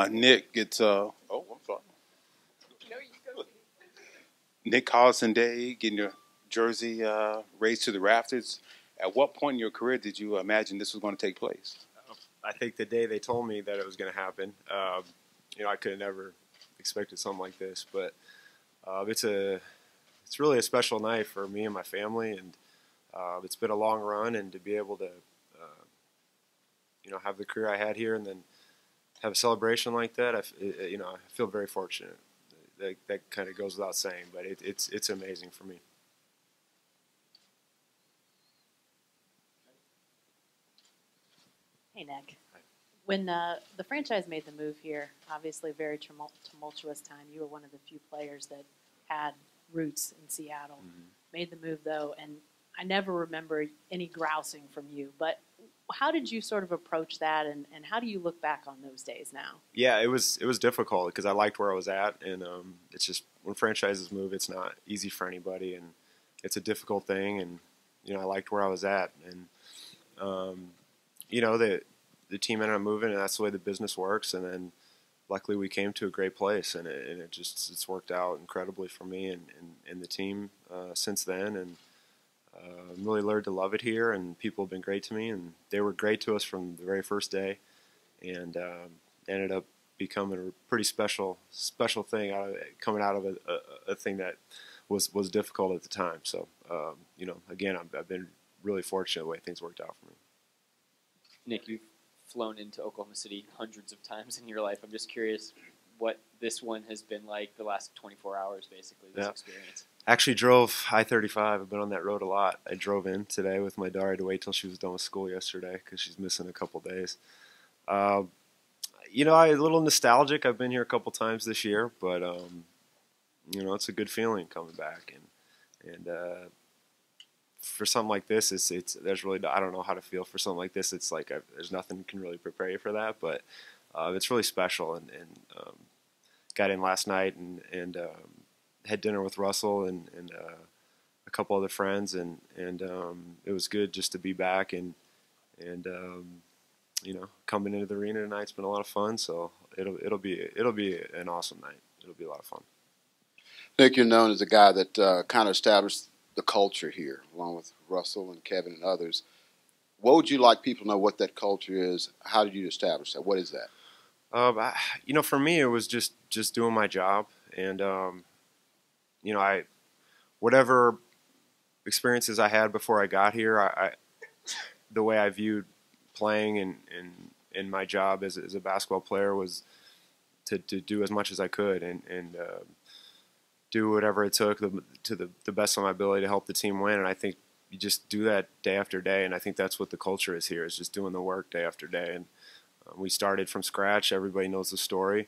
Nick, it's oh, I'm sorry. Nick Collison Day, getting your jersey raised to the rafters. At what point in your career did you imagine this was going to take place? I think the day they told me that it was going to happen, I could have never expected something like this. But it's really a special night for me and my family, and it's been a long run, and to be able to have the career I had here, and then have a celebration like that, I feel very fortunate. That kind of goes without saying, but it's amazing for me. Hey, Nick. When the franchise made the move here, obviously a very tumultuous time. You were one of the few players that had roots in Seattle. Mm-hmm. Made the move, though, and I never remember any grousing from you. But how did you sort of approach that, and how do you look back on those days now? Yeah, it was difficult because I liked where I was at, and it's just when franchises move, it's not easy for anybody, and it's a difficult thing. And I liked where I was at, and the team ended up moving, and that's the way the business works. And then luckily we came to a great place, and it's worked out incredibly for me and the team since then. And really learned to love it here, and people have been great to me, and they were great to us from the very first day, and ended up becoming a pretty special thing coming out of a thing that was difficult at the time. So again, I've been really fortunate the way things worked out for me. Nick, you've flown into Oklahoma City hundreds of times in your life. I'm just curious what this one has been like the last 24 hours, basically, this experience. Actually drove I-35. I've been on that road a lot. I drove in today with my daughter to wait till she was done with school yesterday because she's missing a couple days. I'm a little nostalgic. I've been here a couple times this year, but it's a good feeling coming back. And for something like this, there's really, I don't know how to feel for something like this. It's like there's nothing can really prepare you for that, but it's really special. And got in last night and had dinner with Russell and a couple other friends, and it was good just to be back and coming into the arena tonight's been a lot of fun. So it'll be an awesome night. It'll be a lot of fun. Nick, you're known as a guy that kind of established the culture here, along with Russell and Kevin and others. What would you like people to know what that culture is? How did you establish that? What is that? For me, it was just doing my job, and whatever experiences I had before I got here, the way I viewed playing and my job as a basketball player was to do as much as I could and do whatever it took to the best of my ability to help the team win. And I think you just do that day after day, and I think that's what the culture is here, is just doing the work day after day. And we started from scratch. Everybody knows the story,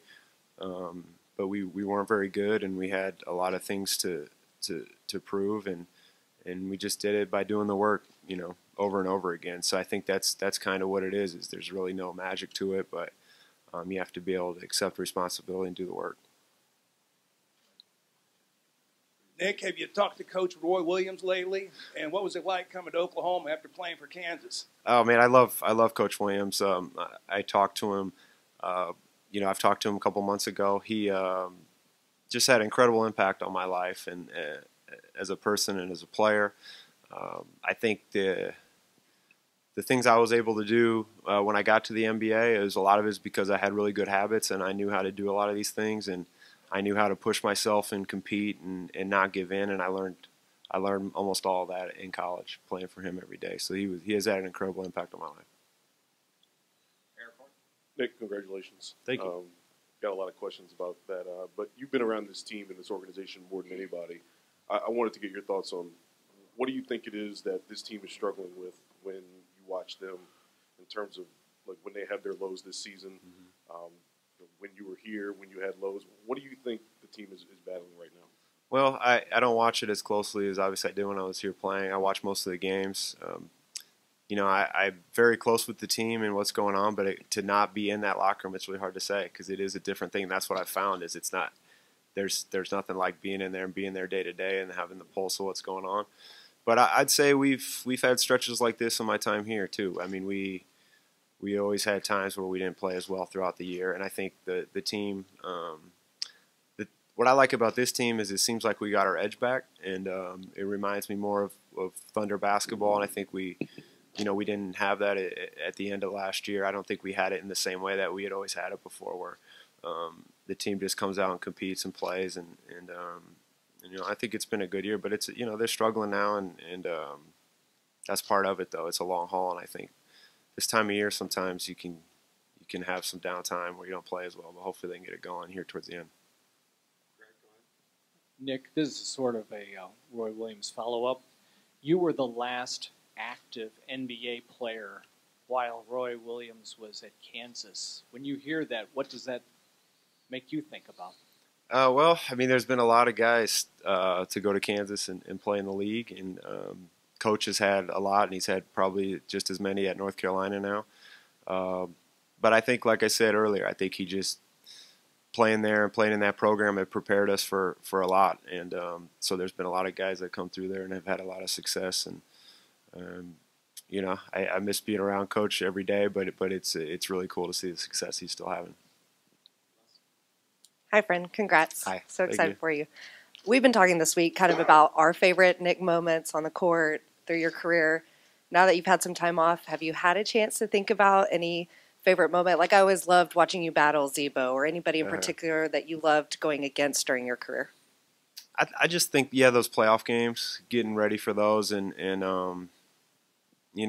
but we weren't very good, and we had a lot of things to prove, and we just did it by doing the work, over and over again. So I think that's kind of what it is there's really no magic to it, but you have to be able to accept responsibility and do the work. Nick, have you talked to Coach Roy Williams lately? And what was it like coming to Oklahoma after playing for Kansas? Oh man, I love Coach Williams. I talked to him. I've talked to him a couple months ago. He just had an incredible impact on my life and as a person and as a player. I think the things I was able to do when I got to the NBA, a lot of it is because I had really good habits and I knew how to do a lot of these things, and I knew how to push myself and compete and not give in, and I learned almost all of that in college playing for him every day. So he has had an incredible impact on my life. Nick, congratulations. Thank you. Got a lot of questions about that, but you've been around this team and this organization more than anybody. I wanted to get your thoughts on what do you think it is that this team is struggling with when you watch them in terms of like when they have their lows this season. Mm-hmm. When you were here, when you had lows, what do you think the team is battling right now? Well, I don't watch it as closely as obviously I did when I was here playing. I watch most of the games. I'm very close with the team and what's going on, but to not be in that locker room, it's really hard to say because it is a different thing. That's what I found is it's not there's nothing like being in there and being there day to day and having the pulse of what's going on. But I'd say we've had stretches like this in my time here too. I mean, we we always had times where we didn't play as well throughout the year. And I think the team, what I like about this team is it seems like we got our edge back, and it reminds me more of Thunder basketball. And I think we didn't have that at the end of last year. I don't think we had it in the same way that we had always had it before, where the team just comes out and competes and plays. And I think it's been a good year, but it's they're struggling now, and that's part of it though. It's a long haul, and I think this time of year sometimes you can have some downtime where you don't play as well, but hopefully they can get it going here towards the end. Nick, this is sort of a Roy Williams follow-up. You were the last active NBA player while Roy Williams was at Kansas. When you hear that, what does that make you think about? Well, I mean, there's been a lot of guys to go to Kansas and play in the league, and Coach has had a lot, and he's had probably just as many at North Carolina now. But I think, like I said earlier, I think he just playing there and playing in that program had prepared us for a lot. And so there's been a lot of guys that come through there and have had a lot of success. And I miss being around Coach every day, but it's really cool to see the success he's still having. Hi, friend. Congrats. Hi. So Thank excited you. for you. We've been talking this week kind of about our favorite Nick moments on the court through your career. Now that you've had some time off, have you had a chance to think about any favorite moment? Like, I always loved watching you battle Zebo, or anybody in particular that you loved going against during your career. I just think, those playoff games, getting ready for those, and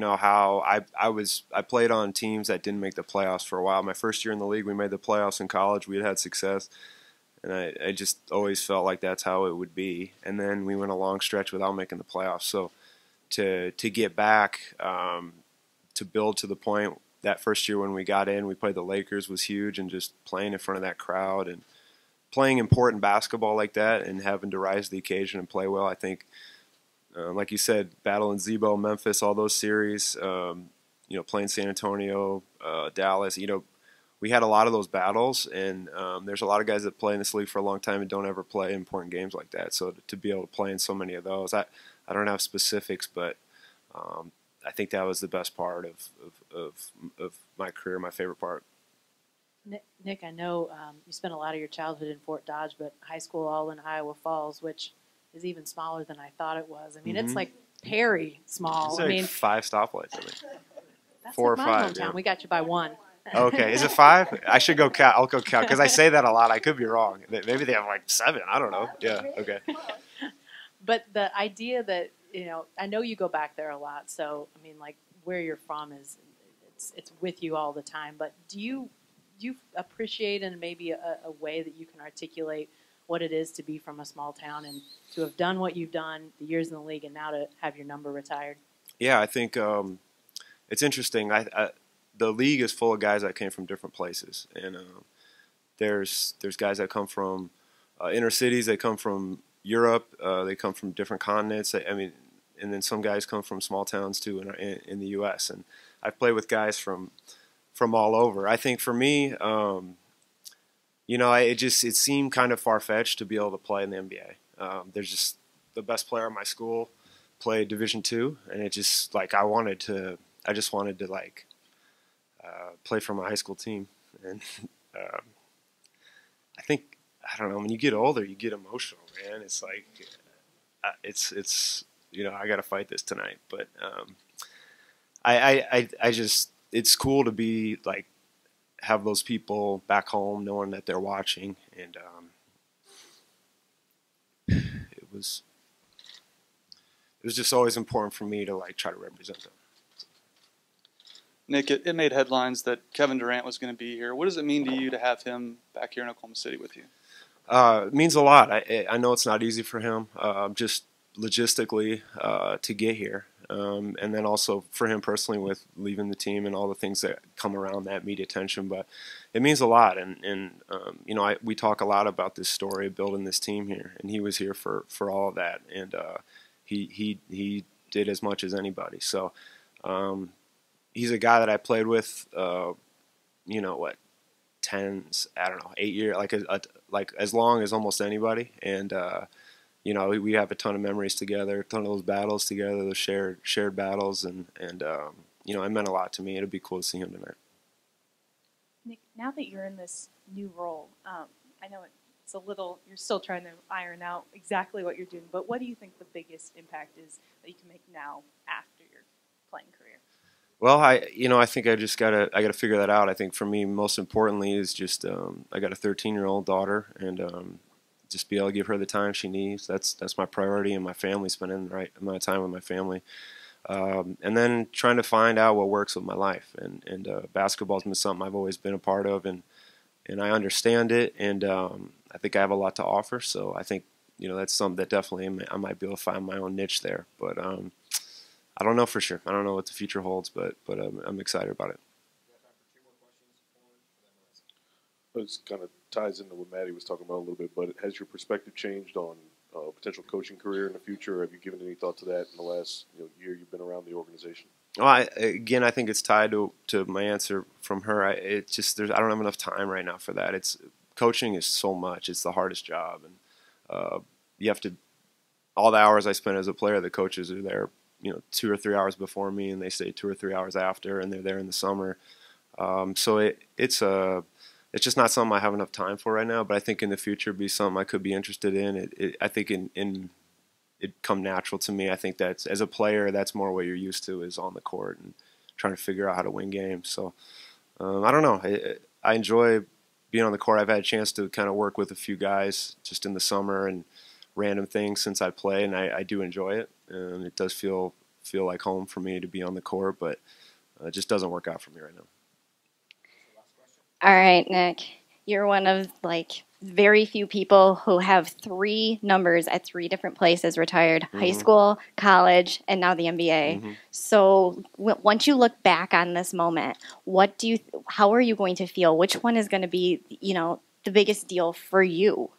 how I played on teams that didn't make the playoffs for a while. My first year in the league, we made the playoffs in college. We had success, and I just always felt like that's how it would be. And then we went a long stretch without making the playoffs. So to get back, to build to the point that first year when we got in, we played the Lakers was huge, and just playing in front of that crowd and playing important basketball like that and having to rise to the occasion and play well. I think, like you said, battling Zebo, Memphis, all those series, playing San Antonio, Dallas, we had a lot of those battles, and there's a lot of guys that play in this league for a long time and don't ever play important games like that. So to be able to play in so many of those, I don't have specifics, but I think that was the best part of my career, my favorite part. Nick, I know you spent a lot of your childhood in Fort Dodge, but high school all in Iowa Falls, which is even smaller than I thought it was. I mean, It's like Perry small. It's like 5 stoplights, I think. That's 4 or like my 5. hometown. Yeah. We got you by 1. Okay, is it 5? I should go count. I'll go count because I say that a lot. I could be wrong. Maybe they have like 7. I don't know. Yeah. Okay. But the idea that I know you go back there a lot. So I mean, like where you're from it's with you all the time. But do you appreciate in maybe a way that you can articulate what it is to be from a small town and to have done what you've done, the years in the league, and now to have your number retired? Yeah, I think it's interesting. The league is full of guys that came from different places, and there's guys that come from inner cities. They come from Europe. They come from different continents. And then some guys come from small towns too in the U.S. And I've played with guys from all over. I think for me, it seemed kind of far-fetched to be able to play in the NBA. There's just the best player in my school played Division II, and it just like I just wanted to play for my high school team. And I don't know, when you get older, you get emotional, man. It's like it's I got to fight this tonight, but I just it's cool to be like have those people back home knowing that they're watching, and it was just always important for me to try to represent them. Nick, it made headlines that Kevin Durant was going to be here. What does it mean to you to have him back here in Oklahoma City with you? It means a lot. I know it's not easy for him, just logistically to get here, and then also for him personally with leaving the team and all the things that come around that media attention. But it means a lot, and we talk a lot about this story of building this team here, and he was here for all of that, and he did as much as anybody. So. He's a guy that I played with, 8 years, like as long as almost anybody. And, we have a ton of memories together, a ton of those battles together, those shared battles. And it meant a lot to me. It'll be cool to see him tonight. Nick, now that you're in this new role, I know it's a little, you're still trying to iron out exactly what you're doing, but what do you think the biggest impact is that you can make now after your playing career? Well, I think I gotta figure that out. I think for me, most importantly, is just I got a 13-year-old daughter, and just be able to give her the time she needs. That's my priority, and my family, spending the right amount of time with my family, and then trying to find out what works with my life. And basketball's been something I've always been a part of, and I understand it, and I think I have a lot to offer. So I think that's something that definitely I might be able to find my own niche there, but. I don't know for sure. I don't know what the future holds, but I'm excited about it. This kind of ties into what Maddie was talking about a little bit, but has your perspective changed on potential coaching career in the future? Have you given any thought to that in the last year you've been around the organization? Well, I think it's tied to my answer from her. I don't have enough time right now for that. Coaching is so much. It's the hardest job, and you have to all the hours I spend as a player. The coaches are there 2 or 3 hours before me, and they stay 2 or 3 hours after, and they're there in the summer. So it's just not something I have enough time for right now. But I think in the future, it'd be something I could be interested in. I think it come natural to me. I think that's, as a player, that's more what you're used to, is on the court and trying to figure out how to win games. So I don't know. I enjoy being on the court. I've had a chance to kind of work with a few guys just in the summer and random things since I play, and I do enjoy it. And it does feel like home for me to be on the court, but it just doesn't work out for me right now. All right, Nick, you're one of very few people who have 3 numbers at 3 different places retired: high school, college, and now the NBA. So once you look back on this moment, how are you going to feel? Which one is going to be, the biggest deal for you?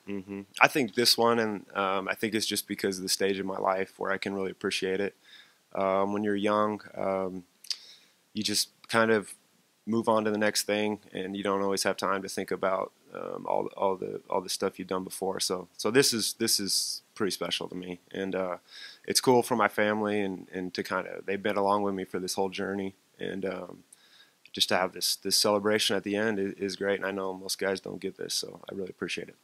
I think this one, and I think it's just because of the stage of my life where I can really appreciate it. When you're young, you just kind of move on to the next thing, and you don't always have time to think about all the stuff you've done before. So this is pretty special to me, and it's cool for my family, and to they've been along with me for this whole journey, and just to have this celebration at the end is great. And I know most guys don't get this, so I really appreciate it.